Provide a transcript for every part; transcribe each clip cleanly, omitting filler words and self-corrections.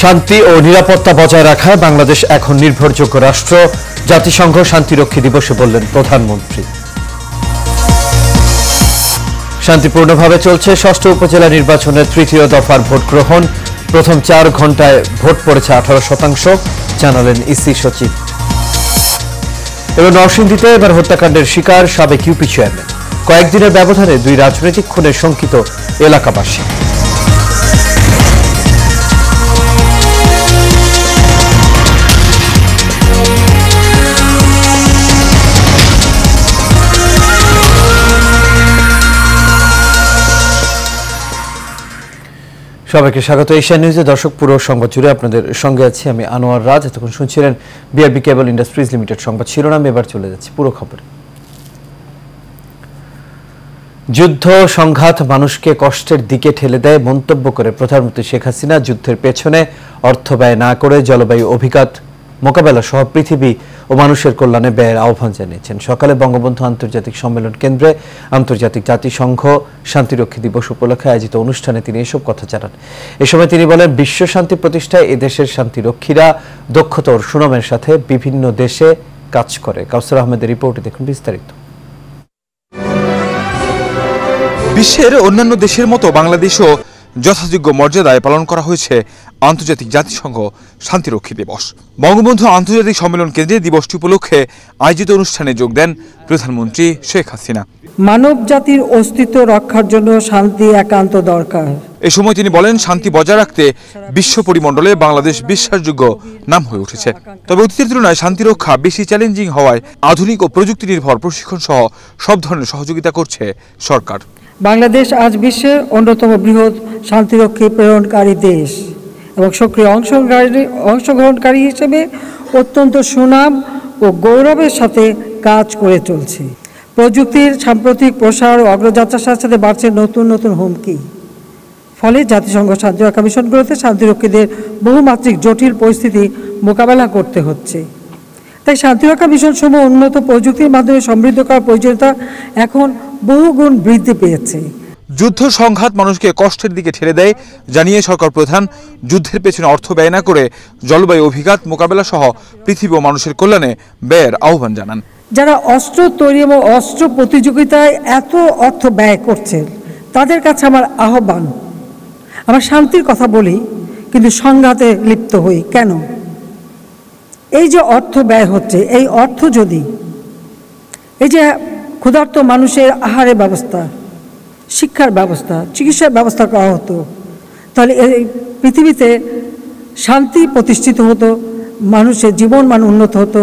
শান্তি ও নিরাপত্তা বজায় রাখায় বাংলাদেশ এখন নির্ভরযোগ্য রাষ্ট্র, জাতিসংঘ শান্তিরক্ষী দিবসে বললেন প্রধানমন্ত্রী। শান্তিপূর্ণভাবে চলছে ষষ্ঠ উপজেলা নির্বাচনের তৃতীয় দফার ভোট গ্রহণ। প্রথম 4 ঘণ্টায় ভোট পড়েছে 18%, জানালেন ইসি সচিব। এবং নরসিংদীতে এবার হত্যাকাণ্ডের শিকার সাবেক ইউপি চেয়ারম্যান। কয়েকদিনের ব্যবধানে 2 রাজনৈতিক খুনে শঙ্কিত এলাকাবাসী। সবাইকে স্বাগত এশিয়া নিউজে। দর্শক, পুরো সংবাদ জুড়ে আপনাদের সঙ্গে আছি আমি আনোয়ার রাজ। এতক্ষণ শুনছিলেন বিআরবি কেবল ইন্ডাস্ট্রিজ লিমিটেড সংবাদ শিরোনাম। এবার চলে যাচ্ছে পুরো খবরে। যুদ্ধ সংঘাত মানুষকে কষ্টের দিকে ঠেলে দেয় মন্তব্য করে প্রধানমন্ত্রী শেখ হাসিনা যুদ্ধের পেছনে অর্থ ব্যয় না করে জলবায়ু অভিঘাত মোকাবেলা সহ পৃথিবী ও মানুষের কল্যাণে ব্যয়ের আহ্বান জানিয়েছেন। সকালে বঙ্গবন্ধু আন্তর্জাতিক সম্মেলন কেন্দ্রে আন্তর্জাতিক জাতিসংঘ শান্তিরক্ষী দিবস উপলক্ষে আয়োজিত অনুষ্ঠানে তিনি এসব কথা জানান। এ সময় তিনি বলেন, বিশ্ব শান্তি প্রতিষ্ঠায় এদেশের শান্তিরক্ষীরা দক্ষতা ও সুনামের সাথে বিভিন্ন দেশে কাজ করে। কাউসার আহমেদের রিপোর্টে দেখুন বিস্তারিত। বিশ্বের অন্যান্য দেশের মতো বাংলাদেশও যথাযোগ্য মর্যাদায় পালন করা হয়েছে আন্তর্জাতিক জাতিসংঘ শান্তিরক্ষী দিবস। বঙ্গবন্ধু আন্তর্জাতিক সম্মেলন কেন্দ্রে দিবসটি উপলক্ষে আয়োজিত অনুষ্ঠানে যোগ দেন প্রধানমন্ত্রী শেখ হাসিনা। মানব জাতির অস্তিত্ব রক্ষার জন্য শান্তি একান্ত দরকার। এ সময় তিনি বলেন, শান্তি বজায় রাখতে বিশ্ব পরিমণ্ডলে বাংলাদেশ বিশ্বাসযোগ্য নাম হয়ে উঠেছে। তবে অতীতের তুলনায় শান্তিরক্ষা বেশি চ্যালেঞ্জিং হওয়ায় আধুনিক ও প্রযুক্তি নির্ভর প্রশিক্ষণ সহ সব ধরনের সহযোগিতা করছে সরকার। বাংলাদেশ আজ বিশ্বের অন্যতম বৃহৎ শান্তিরক্ষী প্রেরণকারী দেশ এবং সক্রিয় অংশগ্রহণকারী হিসেবে অত্যন্ত সুনাম ও গৌরবের সাথে কাজ করে চলছে। প্রযুক্তির সাম্প্রতিক প্রসার ও অগ্রযাত্রার সাথে সাথে বাড়ছে নতুন নতুন হুমকি। ফলে জাতিসংঘ শান্তিরক্ষা মিশনগুলোতে শান্তিরক্ষীদের বহুমাত্রিক জটিল পরিস্থিতি মোকাবেলা করতে হচ্ছে। তাই শান্তিরক্ষা মিশন সমূহ উন্নত প্রযুক্তির মাধ্যমে সমৃদ্ধ করার প্রয়োজনীয়তা এখন বহুগুণ বৃদ্ধি পেয়েছে। যুদ্ধ সংঘাত মানুষকে কষ্টের দিকে ঠেলে দেয় জানিয়ে সরকার প্রধান যুদ্ধের পেছনে অর্থ ব্যয় না করে জলবায়ু অভিঘাত মোকাবেলা সহ পৃথিবী ও মানুষের কল্যাণে ব্যয়ের আহ্বান জানান। যারা অস্ত্র তৈরি এবং অস্ত্র প্রতিযোগিতায় এত অর্থ ব্যয় করছেন তাদের কাছে আমার আহ্বান, আমরা শান্তির কথা বলি কিন্তু সংঘাতে লিপ্ত হই কেন? এই যে অর্থ ব্যয় হচ্ছে, এই অর্থ যদি এই যে ক্ষুধার্ত মানুষের আহারের ব্যবস্থা, শিক্ষার ব্যবস্থা, চিকিৎসার ব্যবস্থা করা হতো, তাহলে এই পৃথিবীতে শান্তি প্রতিষ্ঠিত হতো, মানুষের জীবন মান উন্নত হতো,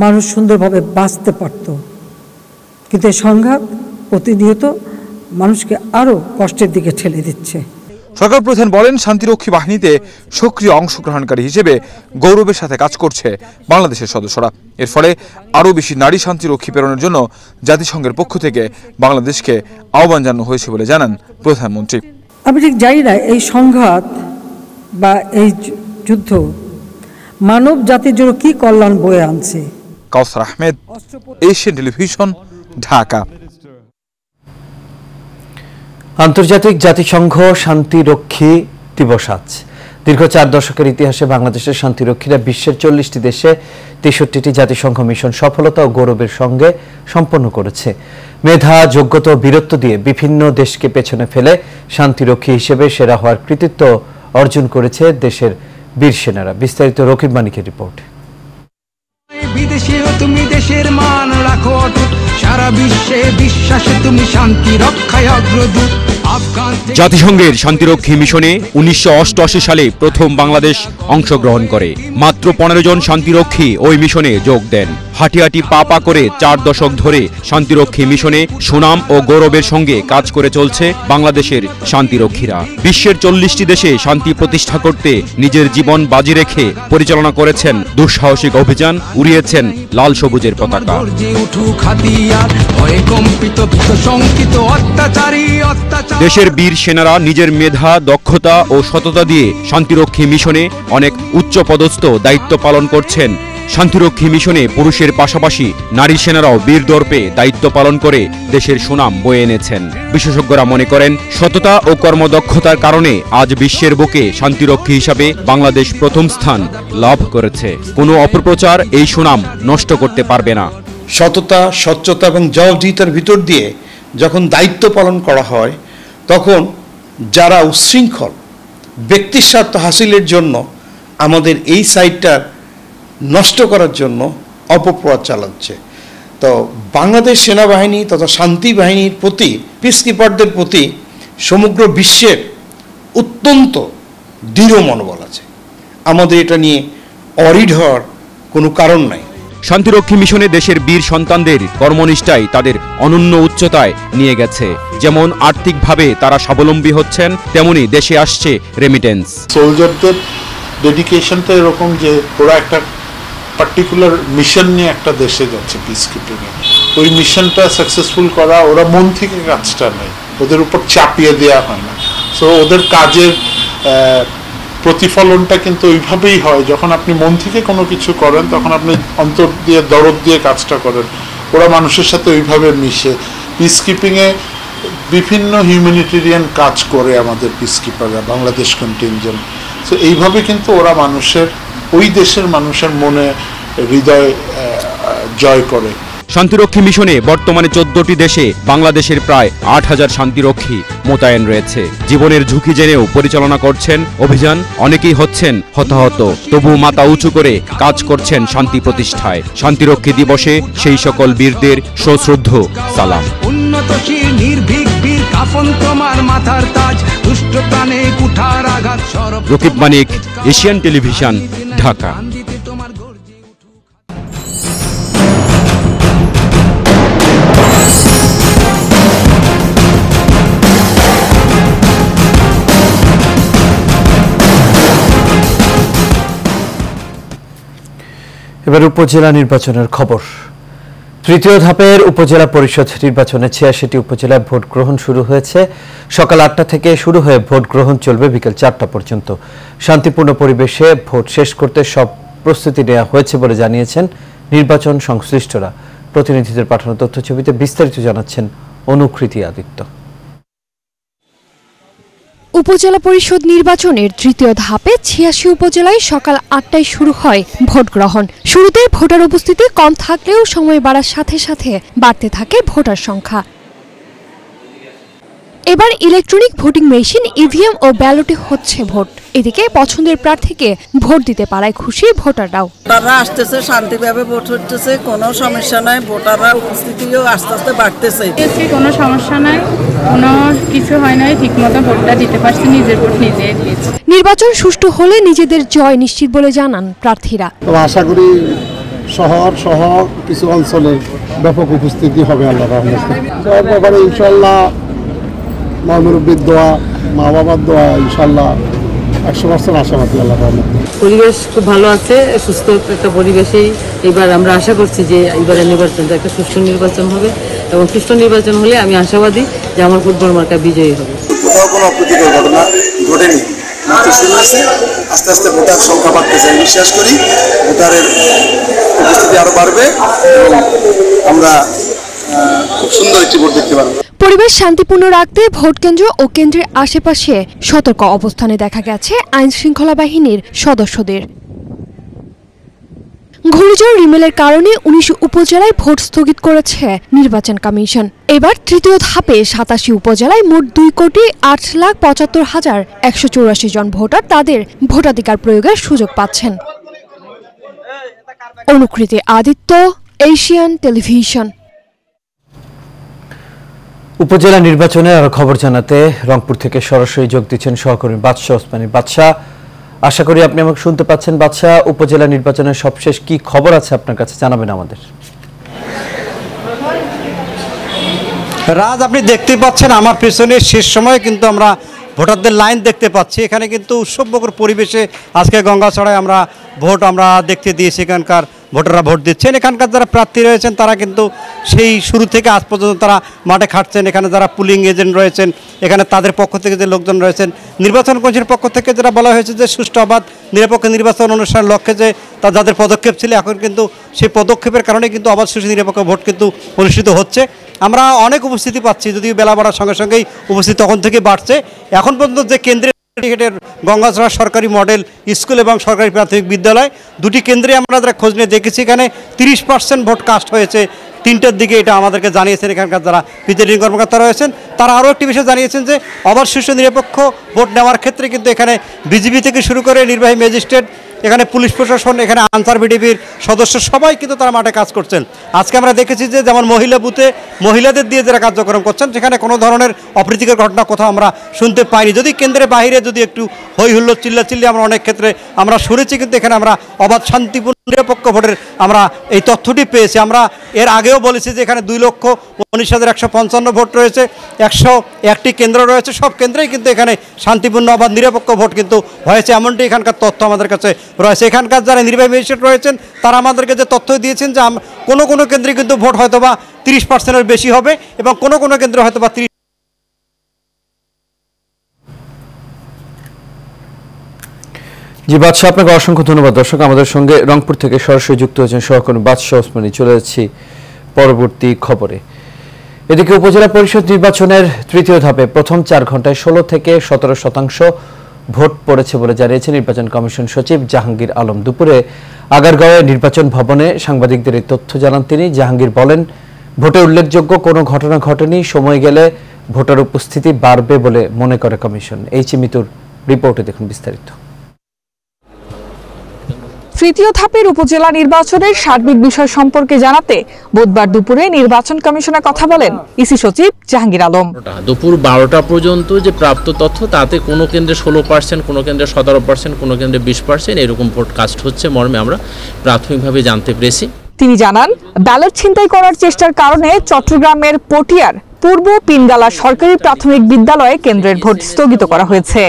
মানুষ সুন্দরভাবে বাঁচতে পারত। কিন্তু এই সংঘাত প্রতিনিয়ত মানুষকে আরও কষ্টের দিকে ঠেলে দিচ্ছে। সরকার প্রধান বলেন, শান্তিরক্ষী বাহিনীতে সক্রিয় অংশগ্রহণকারী হিসেবে গৌরবের সাথে কাজ করছে বাংলাদেশের সদস্যরা। এর ফলে আরও বেশি নারী শান্তিরক্ষী প্রেরণের জন্য জাতিসংঘের পক্ষ থেকে বাংলাদেশকে আহ্বান জানানো হয়েছে বলে জানান প্রধানমন্ত্রী। আমি ঠিক জানি না এই সংঘাত বা এই যুদ্ধ মানব জাতির জন্য কি কল্যাণ বয়ে আনছে। কাউসার আহমেদ, এশিয়ান টেলিভিশন, ঢাকা। আন্তর্জাতিক জাতিসংঘ শান্তিরক্ষী দিবস আজ। দীর্ঘ 4 দশকের ইতিহাসে বাংলাদেশের শান্তিরক্ষীরা বিশ্বের 40টি দেশে 63টি জাতিসংঘ মিশন সফলতা ও গৌরবের সঙ্গে সম্পন্ন করেছে। মেধা, যোগ্যতা ও বীরত্ব দিয়ে বিভিন্ন দেশকে পেছনে ফেলে শান্তিরক্ষী হিসেবে সেরা হওয়ার কৃতিত্ব অর্জন করেছে দেশের বীর সেনারা। বিস্তারিত রকিব মানিকের রিপোর্ট। বিদেশেও তুমি দেশের মান রাখো অটুট, সারা বিশ্বে বিশ্বাসে তুমি শান্তি রক্ষায় অগ্রদূত। জাতিসংঘের শান্তিরক্ষী মিশনে 1988 সালে প্রথম বাংলাদেশ অংশগ্রহণ করে। মাত্র 15 জন শান্তিরক্ষী ওই মিশনে যোগ দেন। হাঁটি হাঁটি পা পা করে 4 দশক ধরে শান্তিরক্ষী মিশনে সুনাম ও গৌরবের সঙ্গে কাজ করে চলছে বাংলাদেশের শান্তিরক্ষীরা। বিশ্বের 40টি দেশে শান্তি প্রতিষ্ঠা করতে নিজের জীবন বাজি রেখে পরিচালনা করেছেন দুঃসাহসিক অভিযান, উড়িয়েছেন লাল সবুজের পতাকা। দেশের বীর সেনারা নিজের মেধা, দক্ষতা ও সততা দিয়ে শান্তিরক্ষী মিশনে অনেক উচ্চ পদস্থ দায়িত্ব পালন করছেন শান্তিরক্ষী মিশনে পুরুষের পাশাপাশি নারী সেনারাও বীর দর্পে দায়িত্ব পালন করে দেশের সুনাম বয়ে এনেছেন। বিশেষজ্ঞরা মনে করেন সততা ও কর্মদক্ষতার কারণে আজ বিশ্বের বুকে শান্তিরক্ষী হিসাবে বাংলাদেশ প্রথম স্থান লাভ করেছে। কোনো অপপ্রচার এই সুনাম নষ্ট করতে পারবে না। সততা, স্বচ্ছতা এবং জবাবদিহিতার ভিতর দিয়ে যখন দায়িত্ব পালন করা হয়, তখন যারা উচ্ছৃঙ্খল ব্যক্তির স্বার্থ হাসিলের জন্য আমাদের এই সাইটটা নষ্ট করার জন্য অপপ্রচার চালাচ্ছে। তো বাংলাদেশ সেনাবাহিনী তথা শান্তি বাহিনীর প্রতি, পিসকিপারদের প্রতি সমগ্র বিশ্বের অত্যন্ত দৃঢ় মনোবল আছে। আমাদের এটা নিয়ে অরিড হওয়ার কোনো কারণ নাই। শান্তিরক্ষী মিশনে দেশের বীর সন্তানদের কর্মনিষ্ঠাই তাদের অনন্য উচ্চতায় নিয়ে গেছে। যেমন আর্থিকভাবে তারা স্বাবলম্বী হচ্ছেন, তেমনি দেশে আসছে রেমিটেন্স। সোলজারদের ডেডিকেশনটা এরকম যে ওরা একটা পার্টিকুলার মিশন নিয়ে একটা দেশে যাচ্ছে পিস কিপিংয়ে। ওই মিশনটা সাকসেসফুল করা, ওরা মন থেকে কাজটা নেয়, ওদের উপর চাপিয়ে দেওয়া হয় না। সো ওদের কাজের প্রতিফলনটা কিন্তু ওইভাবেই হয়, যখন আপনি মন থেকে কোনো কিছু করেন তখন আপনি অন্তর দিয়ে দরদ দিয়ে কাজটা করেন। ওরা মানুষের সাথে ওইভাবে মিশে। পিস কিপিংয়ে বিভিন্ন হিউম্যানিটেরিয়ান কাজ করে আমাদের পিস কিপাররা, বাংলাদেশ কন্টিনজেন্ট। সো এইভাবে কিন্তু ওরা মানুষের, ওই দেশের মানুষের মনে, হৃদয় জয় করে। শান্তিরক্ষী মিশনে বর্তমানে 14টি দেশে বাংলাদেশের প্রায় 8000 শান্তিরক্ষী মোতায়েন রয়েছে। জীবনের ঝুঁকি জেনেও পরিচালনা করছেন অভিযান। অনেকেই হচ্ছেন হতাহত, তবু মাথা উঁচু করে কাজ করছেন শান্তি প্রতিষ্ঠায়। শান্তিরক্ষী দিবসে সেই সকল বীরদের সশ্রদ্ধ সালাম। উন্নতশীল নির্ভীক বীর কাফন তোমার মাথার তাজ, দুষ্ট প্রাণে কুঠার আঘাত সরব। রকিব মানিক, এশিয়ান টেলিভিশন, ঢাকা। এবার উপজেলা নির্বাচনের খবর। তৃতীয় ধাপের উপজেলা পরিষদ নির্বাচনে 86টি উপজেলায় ভোট গ্রহণ শুরু হয়েছে। সকাল 8টা থেকে শুরু হয়ে ভোট গ্রহণ চলবে বিকেল 4টা পর্যন্ত। শান্তিপূর্ণ পরিবেশে ভোট শেষ করতে সব প্রস্তুতি নেওয়া হয়েছে বলে জানিয়েছেন নির্বাচন সংশ্লিষ্টরা। প্রতিনিধিদের পাঠানো তথ্যছবিতে বিস্তারিত জানাচ্ছেন অনুকৃতি আদিত্য। উপজেলা পরিষদ নির্বাচনের তৃতীয় ধাপে 86 উপজেলায় সকাল 8টায় শুরু হয় ভোট গ্রহণ। শুরুতে ভোটার উপস্থিতি কম থাকলেও সময় বাড়ার সাথে সাথে বাড়তে থাকে ভোটার সংখ্যা। এবার ইলেকট্রনিক ভোটিং মেশিন, ইভিএম ও ব্যালটে হচ্ছে ভোট। এদিকে পছন্দের প্রার্থীকে ভোট দিতে পারায় খুশি ভোটাররাও। ভোটাররা আসতেছে, শান্তিভাবে ভোট হচ্ছে, কোনো সমস্যা নাই। ভোটাররা উপস্থিতিও আস্তে আস্তে বাড়তেছে, কোনো সমস্যা নাই, কোনো কিছু হয় নাই, ঠিকমতো ভোটটা দিতে পারছি, নিজের ভোট নিজে দিয়েছি। নির্বাচন সুষ্ঠু হলে নিজেদের জয় নিশ্চিত বলে জানান প্রার্থীরা। আশা করি শহর সহ কিছু অঞ্চলে ব্যাপক উপস্থিতি হবে আল্লাহর রহমতে। ব্যাপারে ইনশাআল্লাহ মুরব্বীর দোয়া, মা বাবার দোয়া, ইনশাআল্লাহ 100% আশাবাদী আল্লাহর রহমতে। পরিবেশ খুব ভালো আছে, সুস্থ একটা পরিবেশেই এবার আমরা আশা করছি যে এবারের নির্বাচনটা একটা সুষ্ঠু নির্বাচন হবে এবং সুষ্ঠু নির্বাচন হলে আমি আশাবাদী যে আমার ফুটবল মার্কা বিজয়ী হবে। কোথাও কোনো অপ্রীতিকর ঘটনা ঘটেনি, মাত্র শুরু হয়েছে, আস্তে আস্তে ভোটার সংখ্যা বাড়তেছে। বিশ্বাস করি ভোটারের উপস্থিতি আরো বাড়বে এবং আমরা খুব সুন্দর একটি ভোট দেখতে পারবো। পরিবেশ শান্তিপূর্ণ রাখতে ভোটকেন্দ্র ও কেন্দ্রের আশেপাশে সতর্ক অবস্থানে দেখা গেছে আইন শৃঙ্খলা বাহিনীর সদস্যদের। ঘূর্ণিঝড় রিমেলের কারণে 19 উপজেলায় ভোট স্থগিত করেছে নির্বাচন কমিশন। এবার তৃতীয় ধাপে 87 উপজেলায় মোট 2,78,75,184 জন ভোটার তাদের ভোটাধিকার প্রয়োগের সুযোগ পাচ্ছেন। অনুকৃতি আদিত্য, এশিয়ান টেলিভিশন। উপজেলা নির্বাচনে আরো খবর জানাতে রংপুর থেকে সরাসরি যোগ দিচ্ছেন সহকর্মী বাদশা ওসমানী। বাদশা, আশা করি আপনি আমাকে শুনতে পাচ্ছেন। বাদশা, উপজেলা নির্বাচনের সবশেষ কি খবর আছে আপনার কাছে, জানাবেন আমাদের। রাজ, আপনি দেখতে পাচ্ছেন আমার পেছনে শেষ সময়ে কিন্তু আমরা ভোটারদের লাইন দেখতে পাচ্ছি। এখানে কিন্তু উৎসবমুখর পরিবেশে আজকে গঙ্গাছড়ায় আমরা ভোট দেখতে দিয়েছি। এখানকার ভোটাররা ভোট দিচ্ছেন। এখানকার যারা প্রার্থী রয়েছেন তারা কিন্তু সেই শুরু থেকে আজ পর্যন্ত তারা মাঠে খাটছেন। এখানে যারা পুলিং এজেন্ট রয়েছেন, এখানে তাদের পক্ষ থেকে যে লোকজন রয়েছেন, নির্বাচন কমিশনের পক্ষ থেকে যেটা বলা হয়েছে যে সুষ্ঠু অবাধ নিরপেক্ষ নির্বাচন অনুষ্ঠানের লক্ষ্যে যে যাদের পদক্ষেপ ছিল, এখন কিন্তু সেই পদক্ষেপের কারণে কিন্তু অবাধ সুষ্ঠু নিরপেক্ষ ভোট কিন্তু অনুষ্ঠিত হচ্ছে। আমরা অনেক উপস্থিতি পাচ্ছি, যদিও বেলা বাড়ার সঙ্গে সঙ্গেই উপস্থিতি তখন থেকে বাড়ছে। এখন পর্যন্ত যে কেন্দ্রে গঙ্গাচড়া সরকারি মডেল স্কুল এবং সরকারি প্রাথমিক বিদ্যালয় দুটি কেন্দ্রে আমরা যারা খোঁজ নিয়ে দেখেছি, এখানে 30% ভোট কাস্ট হয়েছে 3টার দিকে। এটা আমাদেরকে জানিয়েছেন এখানকার যারা প্রিজাইডিং কর্মকর্তা রয়েছেন। তারা আরও একটি বিষয় জানিয়েছেন যে অবাধ সুষ্ঠু নিরপেক্ষ ভোট নেওয়ার ক্ষেত্রে কিন্তু এখানে বিজিবি থেকে শুরু করে নির্বাহী ম্যাজিস্ট্রেট, এখানে পুলিশ প্রশাসন, এখানে আনসার বিডিপির সদস্য সবাই কিন্তু তারা মাঠে কাজ করছেন। আজকে আমরা দেখেছি যে যেমন মহিলা বুথে মহিলাদের দিয়ে যারা কার্যক্রম করছেন, সেখানে কোনো ধরনের অপ্রীতিকর ঘটনা কোথাও আমরা শুনতে পাইনি। যদি কেন্দ্রের বাইরে যদি একটু হই হুল্লোড় চিল্লাচিল্লি আমরা অনেক ক্ষেত্রে আমরা শুনেছি, কিন্তু এখানে আমরা অবাধ শান্তিপূর্ণ নিরপেক্ষ ভোটের আমরা এই তথ্যটি পেয়েছি। আমরা এর আগেও বলেছি যে এখানে 2,19,155 ভোট রয়েছে, 101টি কেন্দ্র রয়েছে, সব কেন্দ্রেই কিন্তু এখানে শান্তিপূর্ণ অবাধ নিরপেক্ষ ভোট কিন্তু হয়েছে, এমনটি এখানকার তথ্য আমাদের কাছে রয়েছে। এখানকার যারা নির্বাহী ম্যাজিস্ট্রেট রয়েছেন তারা আমাদেরকে যে তথ্য দিয়েছেন যে কোনো কোনো কেন্দ্রে কিন্তু ভোট হয়তো বা 30%-এর বেশি হবে এবং কোনো কোনো কেন্দ্রে হয়তো বা 30। জি বাদশাহ, আপনাকে অসংখ্য ধন্যবাদ। দর্শক, আমাদের সঙ্গে রংপুর থেকে সরাসরি যুক্ত হয়েছেন সহকর্মী বাদশাহ ওসমানী। চলে যাচ্ছি পরবর্তী খবরে। এদিকে উপজেলা পরিষদ নির্বাচনের তৃতীয় ধাপে প্রথম 4 ঘন্টায় 16 থেকে 17% ভোট পড়েছে বলে জানিয়েছেন নির্বাচন কমিশন সচিব জাহাঙ্গীর আলম। দুপুরে আগারগাঁওয়ে নির্বাচন ভবনে সাংবাদিকদের এই তথ্য জানান তিনি। জাহাঙ্গীর বলেন, ভোটে উল্লেখযোগ্য কোনো ঘটনা ঘটেনি, সময় গেলে ভোটার উপস্থিতি বাড়বে বলে মনে করে কমিশন। এই চিমিতুর রিপোর্টে দেখুন বিস্তারিত। তৃতীয় ধাপের উপজেলা নির্বাচনের সার্বিক বিষয় সম্পর্কে জানাতে বুধবার দুপুরে নির্বাচন কমিশনের কথা বলেন ইসি সচিব জাহাঙ্গীর আলম। দুপুর 12টা পর্যন্ত যে প্রাপ্ত তথ্য, তাতে কোনো কেন্দ্রে 16%, কোনো কেন্দ্রে 17%, কোনো কেন্দ্রে 20% এরকম ভোট কাস্ট হচ্ছে মর্মে আমরা প্রাথমিকভাবে জানতে পেরেছি। তিনি জানান, ব্যালট ছিনতাই করার চেষ্টার কারণে চট্টগ্রামের পটিয়ার পূর্ব পিনগালা সরকারি প্রাথমিক বিদ্যালয়ে কেন্দ্রের ভোট স্থগিত করা হয়েছে।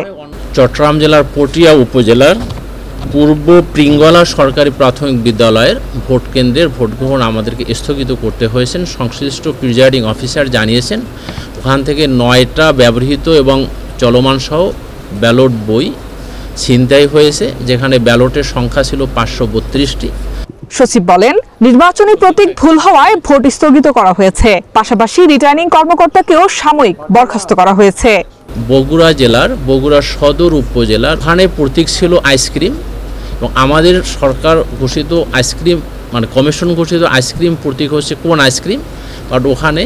চট্টগ্রাম জেলার পটিয়া উপজেলার পূর্ব পিঙ্গলা সরকারি প্রাথমিক বিদ্যালয়ের ভোট কেন্দ্রের ভোট গ্রহণ আমাদেরকে স্থগিত করতে হয়েছেন। সংশ্লিষ্ট প্রিজাইডিং অফিসার জানিয়েছেন ওখান থেকে 9টা ব্যবহৃত এবং চলমান সহ ব্যালট বই ছিনতাই হয়েছে, যেখানে ব্যালটের সংখ্যা ছিল 532টি। সচিব বলেন, নির্বাচনী প্রতীক ভুল হওয়ায় ভোট স্থগিত করা হয়েছে। পাশাপাশি রিটার্নিং কর্মকর্তাকেও সাময়িক বরখাস্ত করা হয়েছে। বগুড়া জেলার বগুড়া সদর উপজেলার ওখানে প্রতীক ছিল আইসক্রিম, এবং আমাদের সরকার ঘোষিত আইসক্রিম মানে কমিশন ঘোষিত আইসক্রিম প্রতীক হচ্ছে কোন আইসক্রিম, বাট ওখানে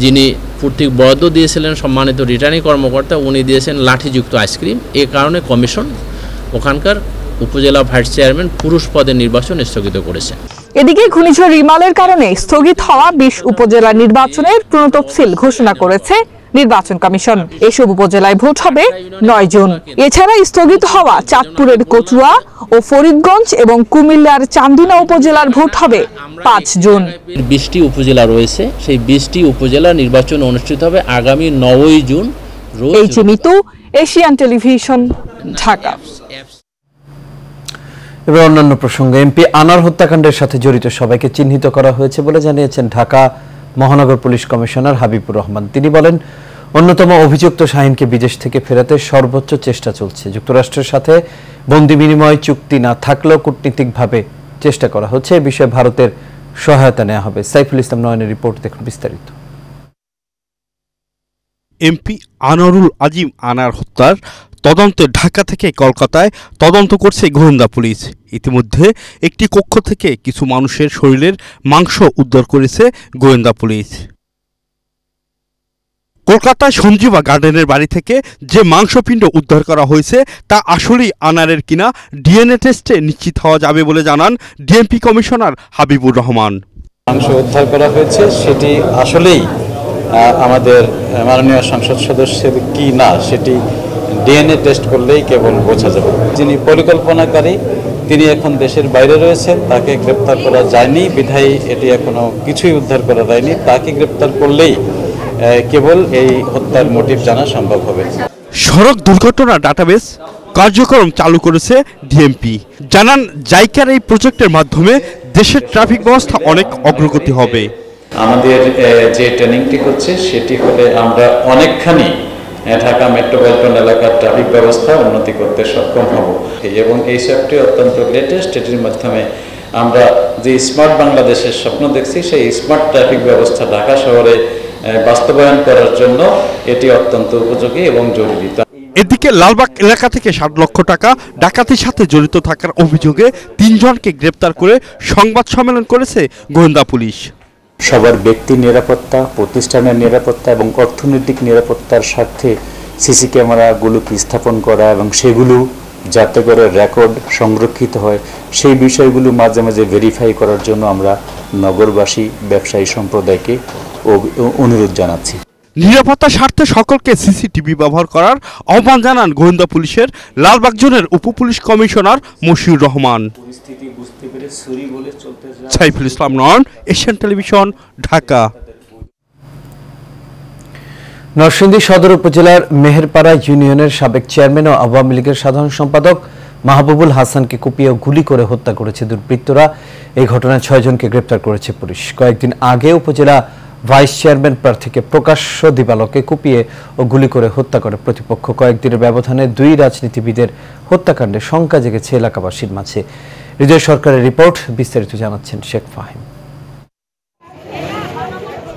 যিনি প্রতীক বরাদ্দ দিয়েছিলেন সম্মানিত রিটার্নিং কর্মকর্তা, উনি দিয়েছেন লাঠিযুক্ত আইসক্রিম। এ কারণে কমিশন ওখানকার উপজেলা ভাইস চেয়ারম্যান পুরুষ পদের নির্বাচন স্থগিত করেছে। এদিকে ঘূর্ণিঝড় রিমালের কারণে স্থগিত হওয়া 20 উপজেলা নির্বাচনের পুনঃতফসিল ঘোষণা করেছে নির্বাচন কমিশন। এসব উপজেলায় ভোট হবে 9 জুন। এছাড়া স্থগিত হওয়া চাঁদপুরের কচুয়া ও ফরিদগঞ্জ এবং কুমিল্লার চান্দিনা উপজেলার ভোট হবে 5 জুন। 20টি উপজেলা রয়েছে, সেই 20টি উপজেলা নির্বাচন অনুষ্ঠিত হবে আগামী 9 জুন। এই চিমিতু, এশিয়ান টেলিভিশন, ঢাকা। এবার অন্যান্য প্রসঙ্গে, এমপি আনার হত্যাকাণ্ডের সাথে জড়িত সবাইকে চিহ্নিত করা হয়েছে বলে জানিয়েছেন ঢাকা মহানগর পুলিশ কমিশনার হাবিবুর রহমান। তিনি বলেন, অন্যতম অভিযুক্ত শাহিনকে বিদেশ থেকে ফেরাতে সর্বোচ্চ চেষ্টা চলছে। যুক্তরাষ্ট্রের সাথে বন্দি বিনিময় চুক্তি না থাকলেও কূটনীতিকভাবে চেষ্টা করা হচ্ছে। এ বিষয়ে ভারতের সহায়তা নেওয়া হবে। সাইফুল ইসলাম নয়নের রিপোর্ট দেখুন বিস্তারিত। এমপি আনোয়ারুল আজিম আনার হত্যার তদন্তে ঢাকা থেকে কলকাতায় তদন্ত করছে গোয়েন্দা পুলিশ। ইতিমধ্যে একটি কক্ষ থেকে কিছু মানুষের শরীরের মাংস উদ্ধার করেছে গোয়েন্দা পুলিশ। কলকাতায় সঞ্জীবা গার্ডেনের বাড়ি থেকে যে মাংসপিণ্ড উদ্ধার করা হয়েছে তা আসলেই আনারের কিনা ডিএনএ টেস্টে নিশ্চিত হওয়া যাবে বলে জানান ডিএমপি কমিশনার হাবিবুর রহমান। মাংস উদ্ধার করা হয়েছে সেটি আসলেই আমাদের মাননীয় সংসদ সদস্যের কি না সেটি ডিএনএ টেস্ট করলেই কেবল বোঝা যাবে। যিনি পরিকল্পনাকারী তিনি এখন দেশের বাইরে রয়েছেন, তাকে গ্রেপ্তার করা যায়নি বিধায় এটি এখনো কিছুই উদ্ধার করা যায়নি। তাকে গ্রেপ্তার করলেই কেবল এই হত্যার মোটিভ জানা সম্ভব হবে। সড়ক দুর্ঘটনা ডাটাবেস কার্যক্রম চালু করেছে ডিএমপি। জানান, জাইকার এই প্রজেক্টের মাধ্যমে দেশের ট্রাফিক ব্যবস্থা অনেক অগ্রগতি হবে। আমাদের যে ট্রেনিংটি হচ্ছে সেটি হলে আমরা অনেকখানি ঢাকা মেট্রোপলিটন এলাকার ট্রাফিক ব্যবস্থা উন্নতি করতে সক্ষম হব এবং এই সবটি অত্যন্ত লেটেস্ট। এটির মাধ্যমে আমরা যে স্মার্ট বাংলাদেশের স্বপ্ন দেখছি সেই স্মার্ট ট্রাফিক ব্যবস্থা ঢাকা শহরে বাস্তবায়ন করার জন্য এটি অত্যন্ত উপযোগী এবং জরুরি। এদিকে লালবাগ এলাকা থেকে 60 লক্ষ টাকা ডাকাতির সাথে জড়িত থাকার অভিযোগে 3 জনকে গ্রেপ্তার করে সংবাদ সম্মেলন করেছে গোয়েন্দা পুলিশ। সবার ব্যক্তির নিরাপত্তা, প্রতিষ্ঠানের নিরাপত্তা এবং অর্থনৈতিক নিরাপত্তার স্বার্থে সিসি ক্যামেরাগুলোকে স্থাপন করা এবং সেগুলো যাতে করে রেকর্ড সংরক্ষিত হয় সেই বিষয়গুলো মাঝে মাঝে ভেরিফাই করার জন্য আমরা নগরবাসী ব্যবসায়ী সম্প্রদায়কে অনুরোধ জানাচ্ছি। নিরাপত্তার স্বার্থে সকলকে সিসিটিভি ব্যবহার করার আহ্বান জানান গোয়েন্দা পুলিশের লালবাগ জোনের উপপুলিশ কমিশনার মশিউর রহমান। সাইফুল ইসলাম নয়ন, এশিয়ান টেলিভিশন, ঢাকা। নরসিংদী সদর উপজেলার মেহেরপাড়া ইউনিয়নের সাবেক চেয়ারম্যান ও আওয়ামী লীগের সাধারণ সম্পাদক মাহবুবুল হাসানকে কুপিয়ে গুলি করে হত্যা করেছে দুর্বৃত্তরা। এই ঘটনায় 6 জনকে গ্রেপ্তার করেছে পুলিশ। কয়েকদিন আগে উপজেলা ভাইস চেয়ারম্যান প্রার্থীকে প্রকাশ্য দিবালোকে কুপিয়ে ও গুলি করে হত্যা করে প্রতিপক্ষ। কয়েকদিনের ব্যবধানে 2 রাজনীতিবিদের হত্যাকাণ্ডে শঙ্কা জেগেছে এলাকাবাসীর মাঝে। হৃদয় সরকারের রিপোর্ট, বিস্তারিত জানাচ্ছেন শেখ ফাহিম।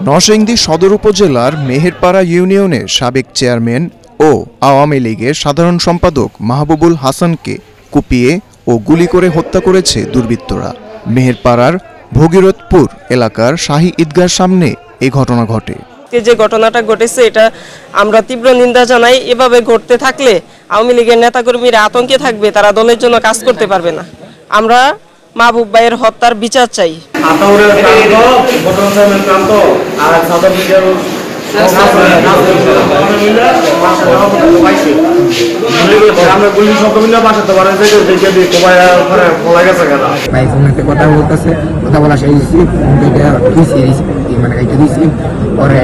নরসিংদী সদর উপজেলার মেহেরপাড়া ইউনিয়নের সাবেক চেয়ারম্যান ও আওয়ামী লীগের সাধারণ সম্পাদক মাহবুবুল হাসানকে কুপিয়ে ও গুলি করে হত্যা করেছে দুর্বৃত্তরা। মেহেরপাড়ার ভগীরথপুর এলাকার শাহী ঈদগার সামনে এই ঘটনা ঘটে। যে ঘটনাটা ঘটেছে এটা আমরা তীব্র নিন্দা জানাই। এভাবে ঘটতে থাকলে আওয়ামী লীগের নেতাকর্মীরা আতঙ্কে থাকবে, তারা দলের জন্য কাজ করতে পারবে না। আমরা মাহবুব ভাইয়ের হত্যার বিচার চাই। কথা বলতেছে, কথা বলা সেই মানে দিয়েছি পরে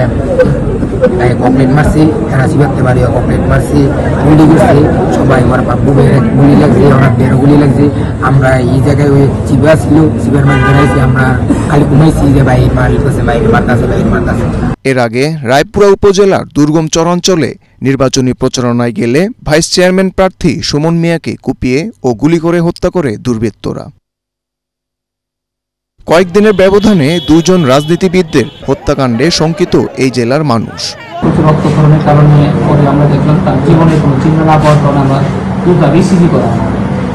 কমপ্লেট মারছি, রাশি করতে পারি কমপ্লেট মারছি, গুলি করছি সবাই। আমার বাবু গুলি লাগছে, আমার বেরো গুলি লাগছে। আমরা এই জায়গায় ওই চিবা ছিল, চিবার মাঝে বেড়াইছি, আমরা খালি ঘুমাইছি যে ভাই মারতেছে, বাইরে মারতেছে, বাইরে মারতেছে। এর আগে রায়পুরা উপজেলার দুর্গম চরাঞ্চলে নির্বাচনী প্রচারণায় গেলে ভাইস চেয়ারম্যান প্রার্থী সুমন মিয়াকে কুপিয়ে ও গুলি করে হত্যা করে দুর্বৃত্তরা। কয়েকদিনের ব্যবধানে 2 জন রাজনীতিবিদদের হত্যাকাণ্ডে শঙ্কিত এই জেলার মানুষ। রক্তক্ষরণের কারণে আমরা দেখলাম তার জীবনে কোনো চিহ্ন না পাওয়ার কারণে আমরা দুটা ইসিজি করা হয়।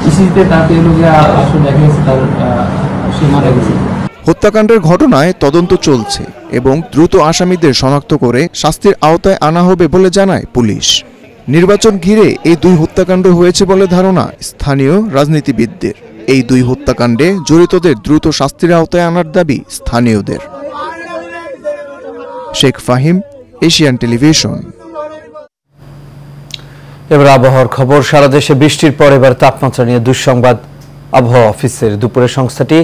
ইসিজিতে তাকে আসলে দেখা গেছে তার সে মারা গেছে। হত্যাকাণ্ডের ঘটনায় তদন্ত চলছে এবং দ্রুত আসামিদের শনাক্ত করে শাস্তির আওতায় আনা হবে বলে জানায় পুলিশ। নির্বাচন ঘিরে এই 2 হত্যাকাণ্ড হয়েছে বলে ধারণা স্থানীয় রাজনীতিবিদদের। এই 2 হত্যাকাণ্ডে জড়িতদের দ্রুত শাস্তির আওতায় আনার দাবি স্থানীয়দের। Sheikh Fahim, Asian television. এবার আবহাওয়ার খবর। সারা দেশে বৃষ্টির পর এবার তাপমাত্রা নিয়ে দুঃসংবাদ। আবহাওয়া অফিসের দুপুরের সংস্থাটি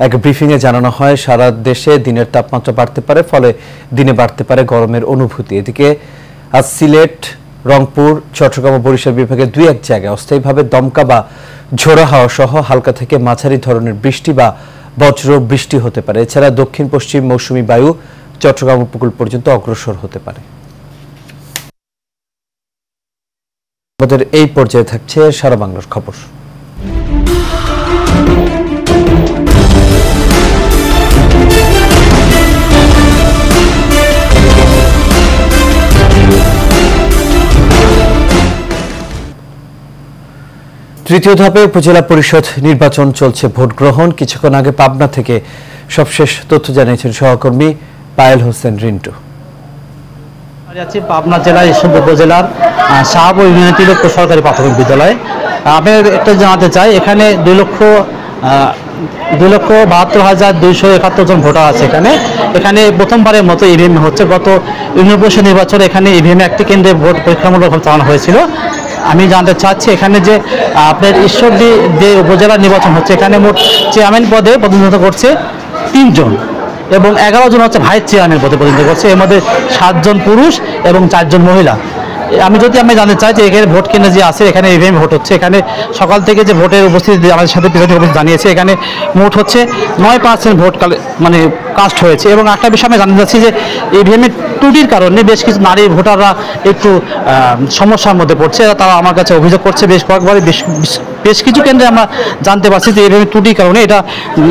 এক ব্রিফিংয়ে জানানো হয়, সারা দেশে দিনের তাপমাত্রা বাড়তে পারে, ফলে দিনে বাড়তে পারে গরমের অনুভূতি। এদিকে আজ সিলেট, রংপুর, চট্টগ্রাম ও বরিশাল বিভাগের 2-1 জায়গায় অস্থায়ীভাবে দমকা বা ঝোড়ো হাওয়া সহ হালকা থেকে মাঝারি ধরনের বৃষ্টি বা বজ্র বৃষ্টি হতে পারে। এছাড়া দক্ষিণ পশ্চিম মৌসুমী বায়ু চট্টগ্রাম উপকূল পর্যন্ত অগ্রসর হতে পারে। আমাদের এই পর্যায়ে থাকছে সারা বাংলার খবর। তৃতীয় ধাপে উপজেলা পরিষদ নির্বাচন চলছে, ভোট গ্রহণ। কিছুক্ষণ আগে পাবনা থেকে সবশেষ তথ্য জানিয়েছেন সহকর্মী পায়েল হোসেন রিন্টু। পাবনা জেলার এসব উপজেলার শাহপুর ইউনিয়ন ত্রিলক্ষ সরকারি প্রাথমিক বিদ্যালয়। আমি একটা জানাতে চাই, এখানে 2,72,271 জন ভোটার আছে। এখানে প্রথমবারের মতো ইভিএম হচ্ছে। গত ইউনিয়ন পরিষদ নির্বাচনে এখানে ইভিএম একটি কেন্দ্রে ভোট পরীক্ষামূলকভাবে চালানো হয়েছিল। আমি জানতে চাচ্ছি, এখানে যে আপনার ঈশ্বরদী যে উপজেলা নির্বাচন হচ্ছে, এখানে মোট চেয়ারম্যান পদে প্রতিনিধিত্ব করছে 3 জন এবং 11 জন হচ্ছে ভাইস চেয়ারম্যান পদে প্রতিনিধিত্ব করছে। এর মধ্যে 7 জন পুরুষ এবং 4 জন মহিলা। আমি জানতে চাই যে এখানে ভোট কেন্দ্রে যে আছে এখানে ইভিএম ভোট হচ্ছে, এখানে সকাল থেকে যে ভোটের উপস্থিতি আমাদের সাথে জানিয়েছে এখানে মোট হচ্ছে 9% ভোট মানে কাস্ট হয়েছে। এবং একটা বিষয় আমি জানতে চাচ্ছি যে ইভিএমের ত্রুটির কারণে বেশ কিছু নারী ভোটাররা একটু সমস্যার মধ্যে পড়ছে, তারা আমার কাছে অভিযোগ করছে। বেশ কিছু কেন্দ্রে আমরা জানতে পারছি যে ইভিএমের ত্রুটির কারণে এটা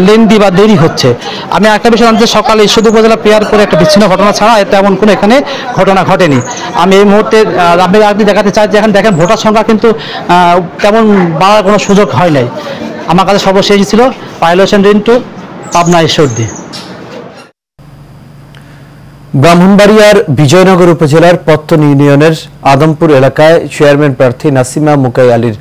লেন্দি বা দেরি হচ্ছে। আমি একটা বিষয় জানতে সকালে ঈশ্বরদী উপজেলা পেয়ার করে একটা বিচ্ছিন্ন ঘটনা ছাড়া তেমন কোনো এখানে ঘটনা ঘটেনি। আমি এই মুহূর্তে আপনি দেখাতে চাই যে এখানে দেখেন ভোটার সংখ্যা কিন্তু তেমন বাড়ার কোনো সুযোগ হয় নাই। আমার কাছে সর্বশেষ ছিল পায়েল হোসেন রিন্টু, পাবনা ঈশ্বরদী। ব্রাহ্মণবাড়িয়ার বিজয়নগর উপজেলার পত্তন ইউনিয়নের আদমপুর এলাকায় চেয়ারম্যান প্রার্থী নাসিমা মুকাই আলীর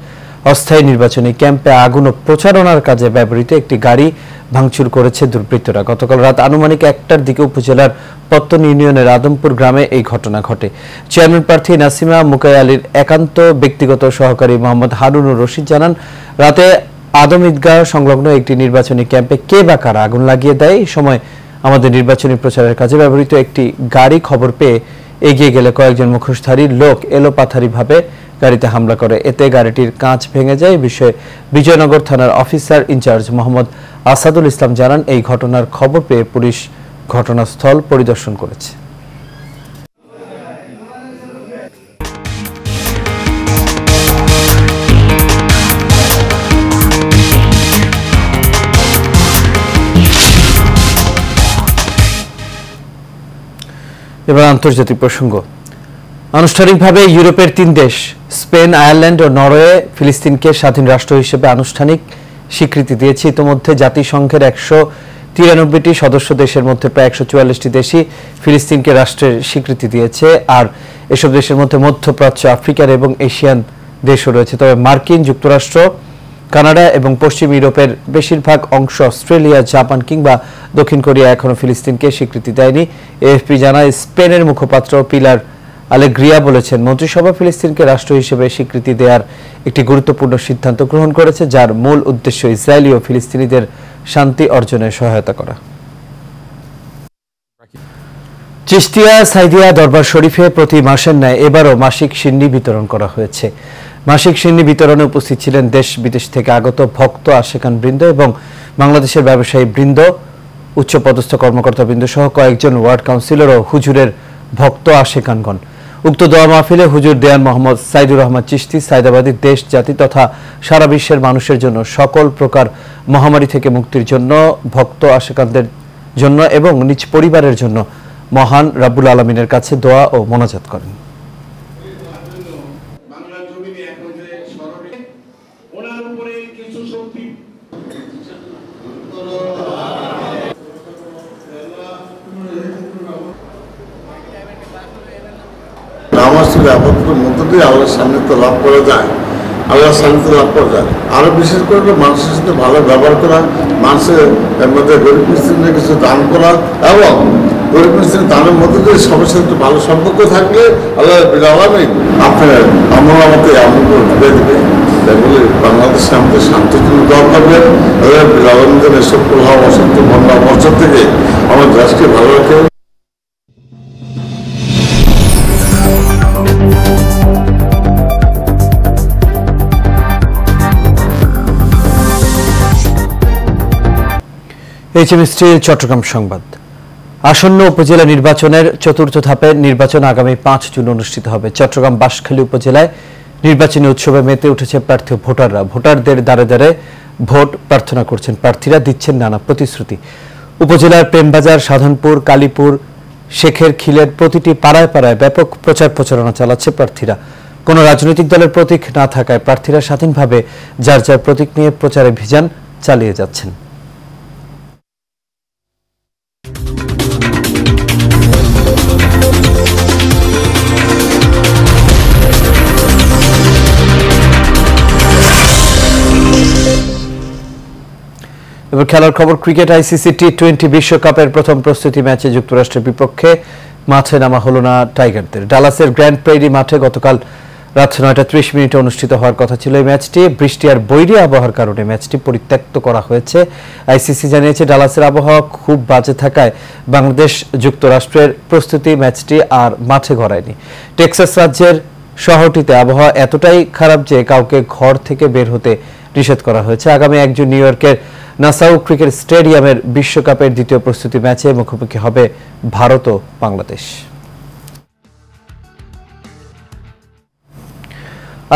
অস্থায়ী নির্বাচনী ক্যাম্পে আগুন ও প্রচারণার কাজে ব্যবহৃত একটি গাড়ি ভাঙচুর করেছে দুর্বৃত্তরা। গতকাল রাত আনুমানিক 1টার দিকে উপজেলার পত্তন ইউনিয়নের আদমপুর গ্রামে এই ঘটনা ঘটে। চেয়ারম্যান প্রার্থী নাসিমা মুকাই আলীর একান্ত ব্যক্তিগত সহকারী মোহাম্মদ হারুনুর রশিদ জানান, রাতে আদম ঈদগাহ সংলগ্ন একটি নির্বাচনী ক্যাম্পে কে বা কারা আগুন লাগিয়ে দেয়। এই সময় আমাদের নির্বাচনী প্রচারের কাজে ব্যবহৃত একটি গাড়ি খবর পেয়ে এগিয়ে গেলে কয়েকজন মুখোশধারী লোক এলোপাথারিভাবে গাড়িতে হামলা করে। এতে গাড়িটির কাঁচ ভেঙে যায়। এই বিষয়ে বিজয়নগর থানার অফিসার ইনচার্জ মোহাম্মদ আসাদুল ইসলাম জানান, এই ঘটনার খবর পেয়ে পুলিশ ঘটনাস্থল পরিদর্শন করেছে। এবার আন্তর্জাতিক প্রসঙ্গ। আনুষ্ঠানিকভাবে ইউরোপের 3 দেশ স্পেন, আয়ারল্যান্ড ও নরওয়ে ফিলিস্তিনকে স্বাধীন রাষ্ট্র হিসেবে আনুষ্ঠানিক স্বীকৃতি দিয়েছে। ইতিমধ্যে জাতিসংঘের 193টি সদস্য দেশের মধ্যে প্রায় 144টি দেশই ফিলিস্তিনকে রাষ্ট্রের স্বীকৃতি দিয়েছে। আর এসব দেশের মধ্যে মধ্যপ্রাচ্য, আফ্রিকার এবং এশিয়ান দেশও রয়েছে। তবে মার্কিন যুক্তরাষ্ট্র, কানাডা এবং পশ্চিম ইউরোপের বেশিরভাগ অংশ, অস্ট্রেলিয়া, জাপান কিংবা দক্ষিণ কোরিয়া এখনো ফিলিস্তিনকে স্বীকৃতি দেয়নি। এএফপি জানায়, স্পেনের মুখপাত্র পিলার আলেগ্রিয়া বলেছেন, মন্ত্রিসভা ফিলিস্তিনকে রাষ্ট্র হিসেবে স্বীকৃতি দেওয়ার একটি গুরুত্বপূর্ণ সিদ্ধান্ত গ্রহণ করেছে, যার মূল উদ্দেশ্য ইসরায়েলি ও ফিলিস্তিনিদের শান্তি অর্জনে সহায়তা করা। চিশতিয়া সাইদিয়া দরবার শরীফে প্রতি মাসের ন্যায় এবারও মাসিক সিন্নি বিতরণ করা হয়েছে। মাসিক সিন্নি বিতরণে উপস্থিত ছিলেন দেশ বিদেশ থেকে আগত ভক্ত, আশেকান বৃন্দ এবং বাংলাদেশের ব্যবসায়ী বৃন্দ, উচ্চপদস্থ কর্মকর্তা বৃন্দ সহ কয়েকজন ওয়ার্ড কাউন্সিলর ও হুজুরের ভক্ত আশেকানগণ। উক্ত দোয়া মাহফিলে হুজুর দেয়ান মোহাম্মদ সাইদুর রহমান চিশতি সাইদাবাদী দেশ, জাতি তথা সারা বিশ্বের মানুষের জন্য সকল প্রকার মহামারী থেকে মুক্তির জন্য, ভক্ত আশেকানদের জন্য এবং নিজ পরিবারের জন্য মহান রাব্বুল আলামিনের কাছে দোয়া ও মোনাজাত করেন। আল্লাহর সান্নিধ্য লাভ করা যায়, আল্লাহর সান্নিধ্য লাভ করা যায়। আরো বিশেষ করে মানুষের সাথে ভালো ব্যবহার করা, মানুষের মধ্যে গরিব মিস্ত্রিদের কিছু দান করা এবং গরিব মিস্ত্রি দানের মধ্যে দিয়ে সবার সাথে ভালো সম্পর্ক থাকলে আল্লাহ আলামিন আপনার আমল আমাকে আমল করে তুলে দেবে। তাই বলে বাংলাদেশে আমাদের শান্তির জন্য দোয়া করবেন। আল্লাহ আলামিনের এসব প্রভাব অসত্য বন্যা বছর থেকে আমার দেশকে ভালো রাখে। এইচএমএসটির চট্টগ্রাম সংবাদ। আসন্ন উপজেলা নির্বাচনের 4র্থ ধাপের নির্বাচন আগামী 5 জুন অনুষ্ঠিত হবে। চট্টগ্রাম বাঁশখালী উপজেলায় নির্বাচনী উৎসবে মেতে উঠেছে প্রার্থী ভোটাররা। ভোটারদের দ্বারে দ্বারে ভোট প্রার্থনা করছেন প্রার্থীরা, দিচ্ছেন নানা প্রতিশ্রুতি। উপজেলার প্রেমবাজার, সাধনপুর, কালীপুর, শেখের খিলের প্রতিটি পাড়ায় পাড়ায় ব্যাপক প্রচার প্রচারণা চালাচ্ছে প্রার্থীরা। কোনো রাজনৈতিক দলের প্রতীক না থাকায় প্রার্থীরা স্বাধীনভাবে যার যার প্রতীক নিয়ে প্রচারে অভিযান চালিয়ে যাচ্ছেন। এবার খেলার খবর। ক্রিকেট আইসিসি টি-20 বিশ্বকাপের প্রথম প্রস্তুতি ম্যাচে যুক্তরাষ্ট্রের বিপক্ষে মাঠে নামা হলো না টাইগারদের। ডালাসের গ্র্যান্ড প্রেইরি মাঠে গতকাল রাত 9:30 অনুষ্ঠিত হওয়ার কথা ছিল এই ম্যাচটি। বৃষ্টি আর বৈরী আবহাওয়ার কারণে ম্যাচটি পরিত্যক্ত করা হয়েছে। আইসিসি জানিয়েছে, ডালাসের আবহাওয়া খুব বাজে থাকায় বাংলাদেশ যুক্তরাষ্ট্রের প্রস্তুতি ম্যাচটি আর মাঠে গড়ায়নি। টেক্সাস রাজ্যের শহরটিতে আবহাওয়া এতটাই খারাপ যে কাউকে ঘর থেকে বের হতে নিষেধ করা হয়েছে। আগামী 1 জুন নিউ ইয়র্কের নাসাউ ক্রিকেট স্টেডিয়ামের বিশ্বকাপের দ্বিতীয় প্রস্তুতি ম্যাচে মুখোমুখি হবে ভারত ও বাংলাদেশ।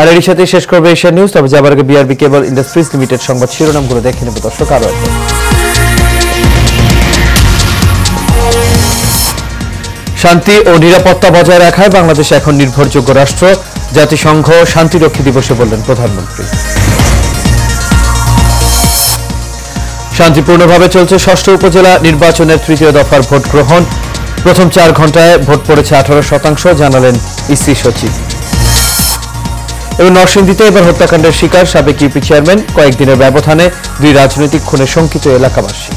আর এর সাথে শেষ করবে এশিয়ান নিউজ। তবে যাবার আগে বিআরবি কেবল ইন্ডাস্ট্রিজ লিমিটেড সংবাদ শিরোনামগুলো দেখে নেব দর্শক। আরো একবার শান্তি ও নিরাপত্তা বজায় রাখায় বাংলাদেশ এখন নির্ভরযোগ্য রাষ্ট্র, জাতিসংঘ শান্তিরক্ষী দিবসে বললেন প্রধানমন্ত্রী। শান্তিপূর্ণভাবে চলছে ষষ্ঠ উপজেলা নির্বাচনের তৃতীয় দফার ভোট গ্রহণ। প্রথম 4 ঘন্টায় ভোট পড়েছে 18%, জানালেন ইসি সচিব। এবং নরসিংদীতে এবার হত্যাকাণ্ডের শিকার সাবেক ইউপি চেয়ারম্যান, কয়েকদিনের ব্যবধানে 2 রাজনৈতিক খুনে শঙ্কিত এলাকাবাসী।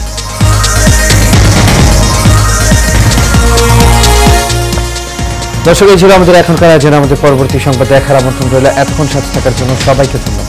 দর্শক, এই ছিল আমাদের এখনকার আয়োজন। আমাদের পরবর্তী সংবাদ দেখার আমন্ত্রণ রইল। এতক্ষণ সাথে থাকার জন্য সবাইকে ধন্যবাদ।